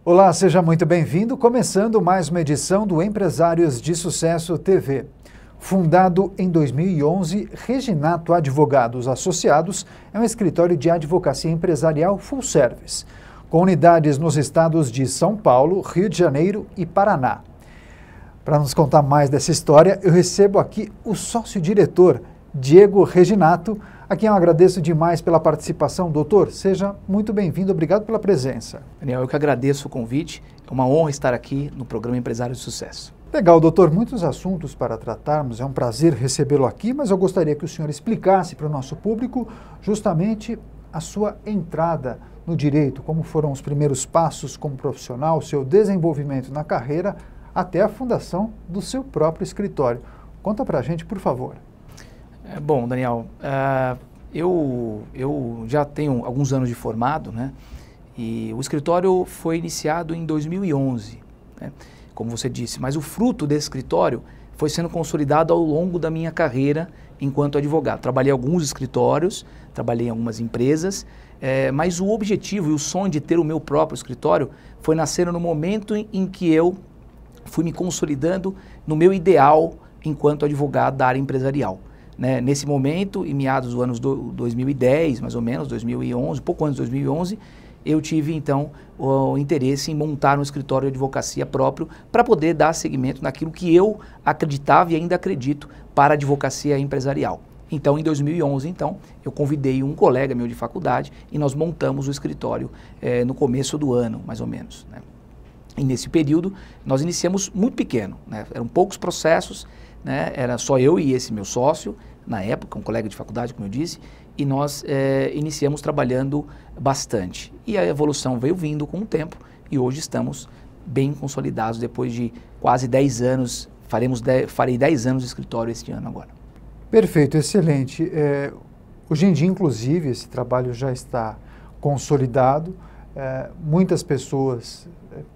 Olá, seja muito bem-vindo. Começando mais uma edição do Empresários de Sucesso TV. Fundado em 2011, Reginato Advogados Associados é um escritório de advocacia empresarial full service, com unidades nos estados de São Paulo, Rio de Janeiro e Paraná. Para nos contar mais dessa história, eu recebo aqui o sócio-diretor, Diego Reginato, a quem eu agradeço demais pela participação. Doutor, seja muito bem-vindo, obrigado pela presença. Daniel, eu que agradeço o convite, é uma honra estar aqui no programa Empresários de Sucesso. Legal, doutor, muitos assuntos para tratarmos, é um prazer recebê-lo aqui, mas eu gostaria que o senhor explicasse para o nosso público justamente a sua entrada no direito, como foram os primeiros passos como profissional, seu desenvolvimento na carreira, até a fundação do seu próprio escritório. Conta para a gente, por favor. Bom, Daniel, eu já tenho alguns anos de formado, né? E o escritório foi iniciado em 2011, né? Como você disse, mas o fruto desse escritório foi sendo consolidado ao longo da minha carreira enquanto advogado. Trabalhei em alguns escritórios, trabalhei em algumas empresas, mas o objetivo e o sonho de ter o meu próprio escritório foi nascer no momento em que eu fui me consolidando no meu ideal enquanto advogado da área empresarial. Né? Nesse momento, em meados do ano 2010, mais ou menos, 2011, pouco antes de 2011, eu tive então o interesse em montar um escritório de advocacia próprio para poder dar seguimento naquilo que eu acreditava e ainda acredito para a advocacia empresarial. Então, em 2011, eu convidei um colega meu de faculdade e nós montamos o escritório no começo do ano, mais ou menos, né? E nesse período, nós iniciamos muito pequeno, né? Eram poucos processos, né? Era só eu e esse meu sócio, na época, um colega de faculdade, como eu disse, e nós iniciamos trabalhando bastante. E a evolução veio vindo com o tempo e hoje estamos bem consolidados depois de quase 10 anos, farei 10 anos de escritório este ano agora. Perfeito, excelente. Hoje em dia, inclusive, esse trabalho já está consolidado, muitas pessoas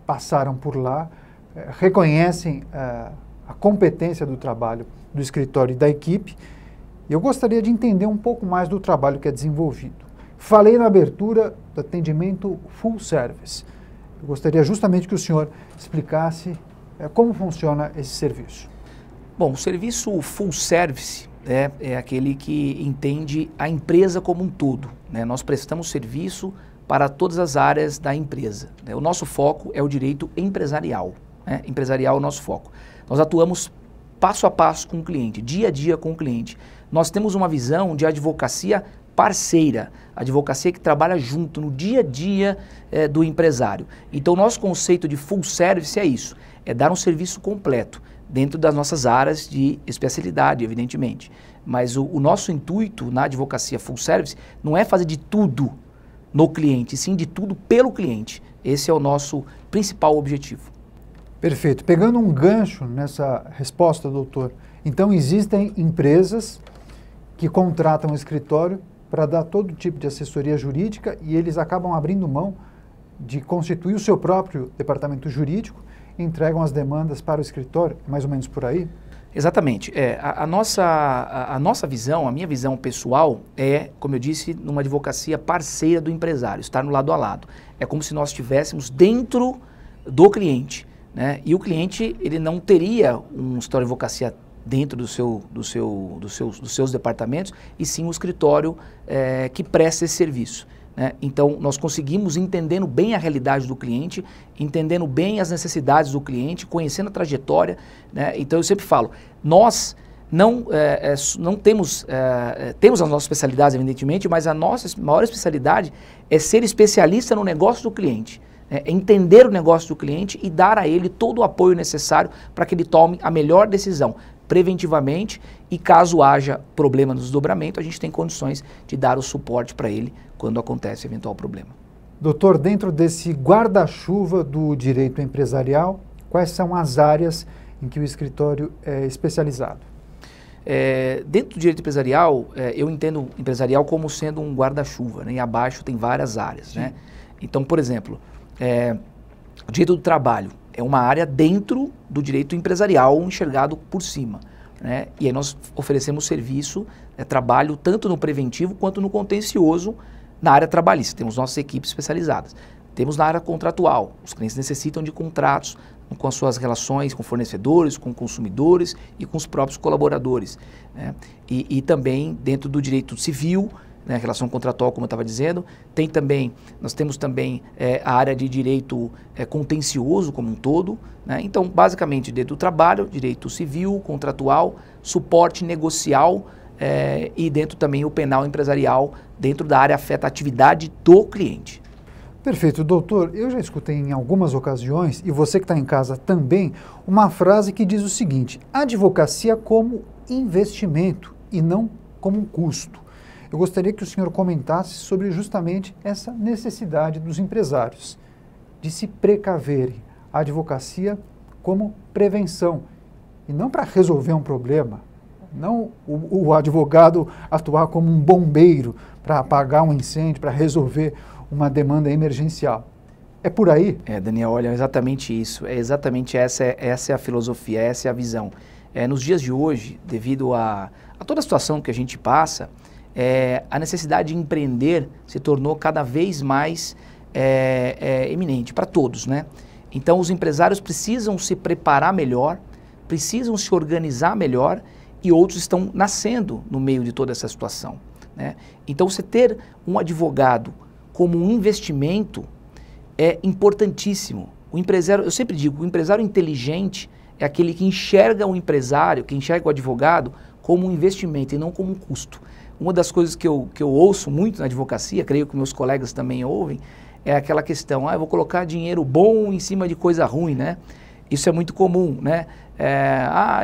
passaram por lá, reconhecem a competência do trabalho do escritório e da equipe. Eu gostaria de entender um pouco mais do trabalho que é desenvolvido. Falei na abertura do atendimento full service. Eu gostaria justamente que o senhor explicasse como funciona esse serviço. Bom, o serviço full service é aquele que entende a empresa como um todo, né? Nós prestamos serviço para todas as áreas da empresa, né? O nosso foco é o direito empresarial, né? Empresarial é o nosso foco. Nós atuamos passo a passo com o cliente, dia a dia com o cliente. Nós temos uma visão de advocacia parceira, advocacia que trabalha junto no dia a dia do empresário. Então, o nosso conceito de full service é isso, é dar um serviço completo dentro das nossas áreas de especialidade, evidentemente. Mas o nosso intuito na advocacia full service não é fazer de tudo no cliente, sim de tudo pelo cliente. Esse é o nosso principal objetivo. Perfeito. Pegando um gancho nessa resposta, doutor, então existem empresas que contratam um escritório para dar todo tipo de assessoria jurídica e eles acabam abrindo mão de constituir o seu próprio departamento jurídico e entregam as demandas para o escritório, mais ou menos por aí? Exatamente. A nossa visão, a minha visão pessoal é, como eu disse, numa advocacia parceira do empresário, estar no lado a lado. É como se nós estivéssemos dentro do cliente, né? E o cliente, ele não teria um escritório de advocacia dentro dos seus departamentos, e sim um escritório que presta esse serviço, né? Então, nós conseguimos, entendendo bem a realidade do cliente, entendendo bem as necessidades do cliente, conhecendo a trajetória, né? Então, eu sempre falo, nós não temos as nossas especialidades, evidentemente, mas a nossa maior especialidade é ser especialista no negócio do cliente, é entender o negócio do cliente e dar a ele todo o apoio necessário para que ele tome a melhor decisão, preventivamente, e caso haja problema no desdobramento, a gente tem condições de dar o suporte para ele quando acontece eventual problema. Doutor, dentro desse guarda-chuva do direito empresarial, quais são as áreas em que o escritório é especializado? Dentro do direito empresarial, eu entendo empresarial como sendo um guarda-chuva, né? E abaixo tem várias áreas, né? Então, por exemplo, o direito do trabalho é uma área dentro do direito empresarial enxergado por cima, né? E aí nós oferecemos serviço, trabalho tanto no preventivo quanto no contencioso na área trabalhista. Temos nossas equipes especializadas. Temos na área contratual, os clientes necessitam de contratos com as suas relações com fornecedores, com consumidores e com os próprios colaboradores, né? E também dentro do direito civil, né, relação contratual, como eu estava dizendo, nós temos também a área de direito contencioso como um todo, né? Então, basicamente, dentro do trabalho, direito civil, contratual, suporte negocial e dentro também o penal empresarial, dentro da área afeta a atividade do cliente. Perfeito, doutor. Eu já escutei em algumas ocasiões, e você que está em casa também, uma frase que diz o seguinte: advocacia como investimento e não como um custo. Eu gostaria que o senhor comentasse sobre justamente essa necessidade dos empresários de se precaverem. A advocacia como prevenção e não para resolver um problema. Não o advogado atuar como um bombeiro para apagar um incêndio, para resolver uma demanda emergencial. É por aí? Daniel, olha, é exatamente isso. É exatamente essa é a filosofia, essa é a visão. Nos dias de hoje, devido a toda a situação que a gente passa, a necessidade de empreender se tornou cada vez mais eminente para todos, né? Então, os empresários precisam se preparar melhor, precisam se organizar melhor e outros estão nascendo no meio de toda essa situação, né? Então, você ter um advogado como um investimento é importantíssimo. O empresário, eu sempre digo, o empresário inteligente é aquele que enxerga o empresário, que enxerga o advogado como um investimento e não como um custo. Uma das coisas que eu ouço muito na advocacia, creio que meus colegas também ouvem, é aquela questão, eu vou colocar dinheiro bom em cima de coisa ruim, né? Isso é muito comum, né?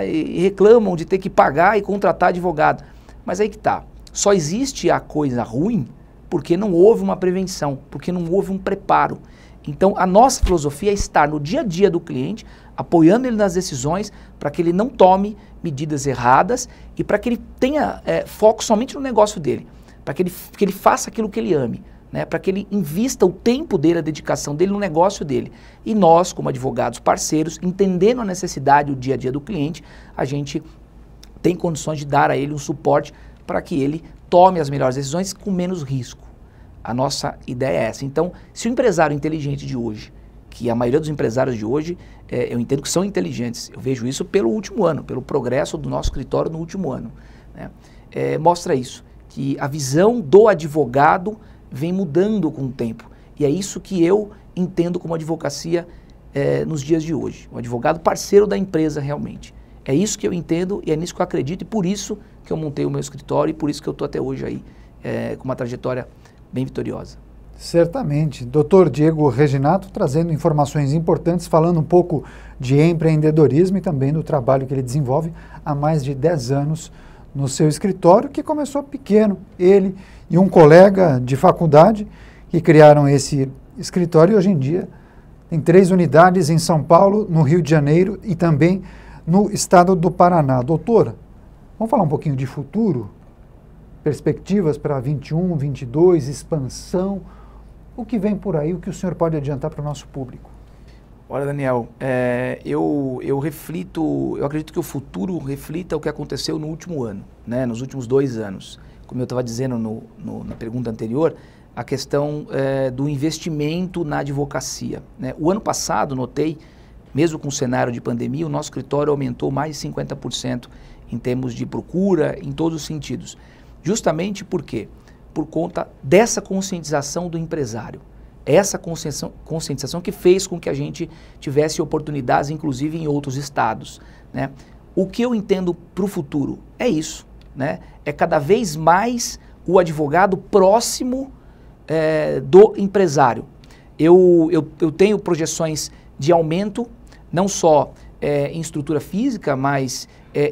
E reclamam de ter que pagar e contratar advogado. Mas aí que tá, só existe a coisa ruim porque não houve uma prevenção, porque não houve um preparo. Então, a nossa filosofia é estar no dia a dia do cliente, apoiando ele nas decisões, para que ele não tome medidas erradas e para que ele tenha foco somente no negócio dele, para que ele faça aquilo que ele ame, né? Para que ele invista o tempo dele, a dedicação dele no negócio dele. E nós, como advogados parceiros, entendendo a necessidade, o dia a dia do cliente, a gente tem condições de dar a ele um suporte para que ele tome as melhores decisões com menos risco. A nossa ideia é essa. Então, se o empresário inteligente de hoje, que a maioria dos empresários de hoje, eu entendo que são inteligentes, eu vejo isso pelo último ano, pelo progresso do nosso escritório no último ano, né? Mostra isso, que a visão do advogado vem mudando com o tempo. E é isso que eu entendo como advocacia nos dias de hoje. O advogado parceiro da empresa realmente. É isso que eu entendo e é nisso que eu acredito e por isso que eu montei o meu escritório e por isso que eu estou até hoje aí com uma trajetória bem vitoriosa. Certamente. Dr. Diego Reginato trazendo informações importantes, falando um pouco de empreendedorismo e também do trabalho que ele desenvolve há mais de 10 anos no seu escritório, que começou pequeno, ele e um colega de faculdade que criaram esse escritório e hoje em dia tem 3 unidades em São Paulo, no Rio de Janeiro e também no estado do Paraná. Doutora, vamos falar um pouquinho de futuro? Perspectivas para 21, 22, expansão? O que vem por aí, o que o senhor pode adiantar para o nosso público? Olha, Daniel, eu acredito que o futuro reflita o que aconteceu no último ano, né, nos últimos 2 anos. Como eu estava dizendo na pergunta anterior, a questão do investimento na advocacia, né? O ano passado, notei, mesmo com o cenário de pandemia, o nosso escritório aumentou mais de 50% em termos de procura, em todos os sentidos. Justamente por quê? Por conta dessa conscientização do empresário. Essa conscientização que fez com que a gente tivesse oportunidades, inclusive em outros estados, né? O que eu entendo para o futuro é isso, né? É cada vez mais o advogado próximo do empresário. Eu tenho projeções de aumento, não só em estrutura física, mas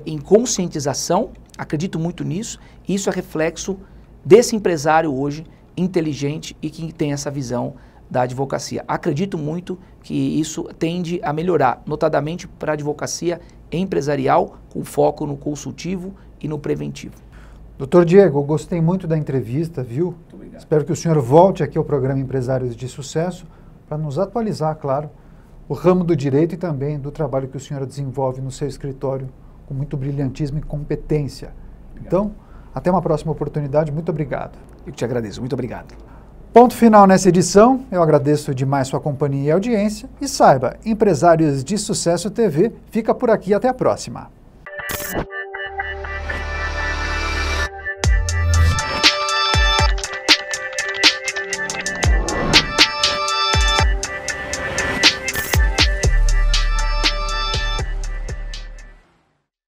em conscientização, acredito muito nisso, e isso é reflexo desse empresário hoje inteligente e que tem essa visão da advocacia. Acredito muito que isso tende a melhorar, notadamente para a advocacia empresarial, com foco no consultivo e no preventivo. Doutor Diego, eu gostei muito da entrevista, viu? Muito obrigado. Espero que o senhor volte aqui ao programa Empresários de Sucesso para nos atualizar, claro, o ramo do direito e também do trabalho que o senhor desenvolve no seu escritório com muito brilhantismo e competência. Obrigado. Então, até uma próxima oportunidade. Muito obrigado. Eu te agradeço. Muito obrigado. Ponto final nessa edição. Eu agradeço demais sua companhia e audiência. E saiba, Empresários de Sucesso TV fica por aqui. Até a próxima.